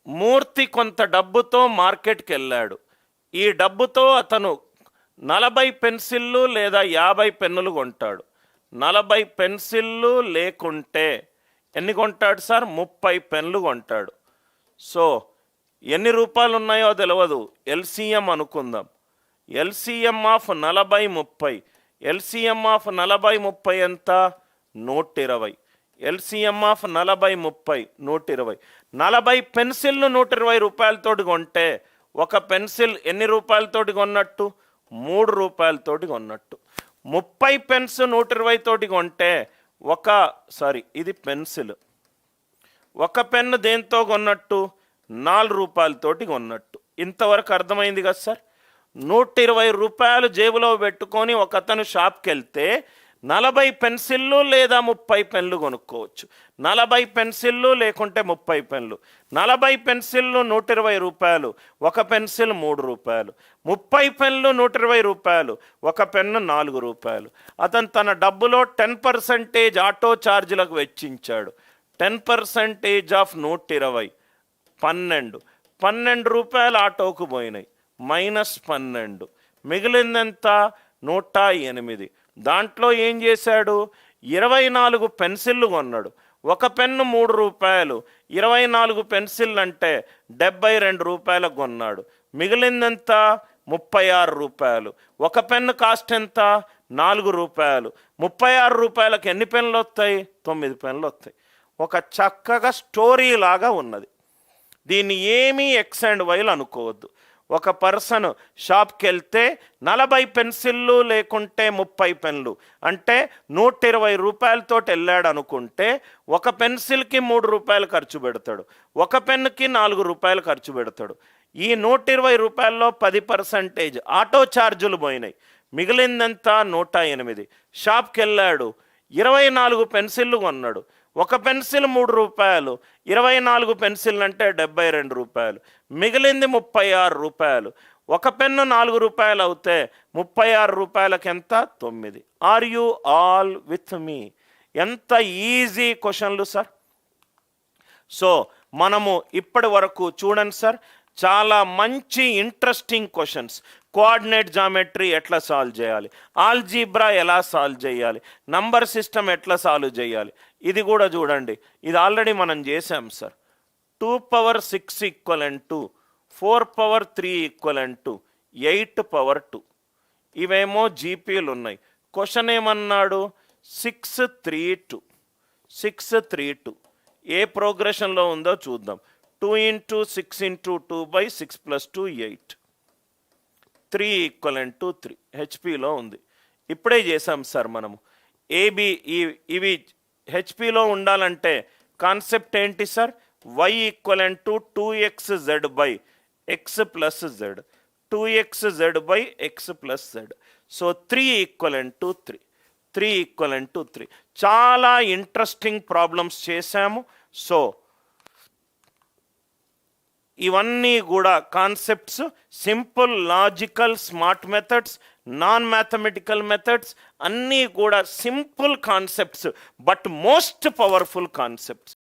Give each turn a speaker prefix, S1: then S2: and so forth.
S1: మూర్తి కొంత డబ్బుతో మార్కెట్కి వెళ్ళాడు. ఈ డబ్బుతో అతను 40 పెన్సిళ్ళు లేదా 50 పెన్నులు కొంటాడు. 40 పెన్సిళ్ళు లేకుంటే ఎన్ని కొంటాడు సార్? 30 పెన్నులు కొంటాడు. సో ఎన్ని రూపాయలు ఉన్నాయో తెలియదు, ఎల్సిఎం అనుకుందాం. LCM of 40 30. ఎల్సిఎం ఆఫ్ 40 30 ఎంత? 120. LCM of 40 30 120. 40 పెన్సిల్ను 120 రూపాయలతోటి కొంటే ఒక పెన్సిల్ ఎన్ని రూపాయలతోటి కొన్నట్టు? 3 రూపాయలతోటి కొన్నట్టు. 30 పెన్స్ 120 తోటి కొంటే ఇది పెన్సిల్. ఒక పెన్ను దేంతో కొన్నట్టు? 4 రూపాయలతోటి కొన్నట్టు. ఇంతవరకు అర్థమైంది కదా సార్? 120 రూపాయలు జేబులో పెట్టుకొని ఒక అతను షాప్కి వెళ్తే 40 పెన్సిళ్ళు లేదా 30 పెన్లు కొనుక్కోవచ్చు. 40 పెన్సిళ్ళు లేకుంటే 30 పెన్లు. 40 పెన్సిళ్ళు 120 రూపాయలు, ఒక పెన్సిల్ 3 రూపాయలు. 30 పెన్లు 120 రూపాయలు, ఒక పెన్ను 4 రూపాయలు. అతను తన డబ్బులో 10% ఆటో ఛార్జీలకు వెచ్చించాడు. 10% ఆఫ్ 120 12 రూపాయలు ఆటోకు పోయినాయి, -12. మిగిలిందంత 108. దాంట్లో ఏం చేశాడు? 24 పెన్సిళ్ళు కొన్నాడు. ఒక పెన్ను 3 రూపాయలు, 24 పెన్సిల్ అంటే 72 రూపాయలకు కొన్నాడు. మిగిలిందంత 36 రూపాయలు. ఒక పెన్ను కాస్ట్ ఎంత? 4 రూపాయలు. 36 రూపాయలకు ఎన్ని పెన్నులు వస్తాయి? 9 పెన్నులు వస్తాయి. ఒక చక్కగా స్టోరీ లాగా ఉన్నది. దీన్ని ఏమీ ఎక్స్ అండ్ వైలు అనుకోవద్దు. ఒక పర్సన్ షాప్కి వెళ్తే 40 పెన్సిళ్ళు లేకుంటే 30 పెన్లు అంటే 120 రూపాయలతో వెళ్ళాడు అనుకుంటే ఒక పెన్సిల్కి 3 రూపాయలు ఖర్చు పెడతాడు, ఒక పెన్నుకి 4 రూపాయలు ఖర్చు పెడతాడు. ఈ 120 రూపాయల్లో 10% ఆటో ఛార్జీలు పోయినాయి. మిగిలిందంతా 108. షాప్కి వెళ్ళాడు, 24 పెన్సిళ్ళు కొన్నాడు. ఒక పెన్సిల్ 3 రూపాయలు, 24 పెన్సిల్ అంటే 72 రూపాయలు. మిగిలింది 36 రూపాయలు. ఒక పెన్ను 4 రూపాయలు అవుతే 36 రూపాయలకి ఎంత? 9. Are you all with me? ఎంత ఈజీ క్వశ్చన్లు సార్. సో మనము ఇప్పటి వరకు చూడండి సార్, చాలా మంచి ఇంట్రెస్టింగ్ క్వశ్చన్స్. కోఆర్డినేట్ జామెట్రీ ఎట్లా సాల్వ్ చేయాలి, ఆల్జీబ్రా ఎలా సాల్వ్ చేయాలి, నంబర్ సిస్టమ్ ఎట్లా సాల్వ్ చేయాలి, ఇది కూడా చూడండి. ఇది ఆల్రెడీ మనం చేసాం సార్. 2⁶ equivalent 4�3 equivalent 8�2. ఇవేమో జీపీలు ఉన్నాయి. క్వశ్చన్ ఏమన్నాడు? 632. ఏ ప్రోగ్రెషన్లో ఉందో చూద్దాం. 2 × 6 × 2/6 + 2 8. 3 = 3 హెచ్పిలో ఉంది. ఇప్పుడే చేసాం సార్ మనము. ఏబి ఇవి హెచ్పిలో ఉండాలంటే కాన్సెప్ట్ ఏంటి sir? y = 2xz/x + z, 2xz/x + z. So 3 = 3. చాలా ఇంట్రెస్టింగ్ ప్రాబ్లమ్స్ చేశాము. సో ఇవన్నీ కూడా concepts, simple, logical, smart methods, non mathematical methods, అన్నీ కూడా simple concepts but most powerful concepts.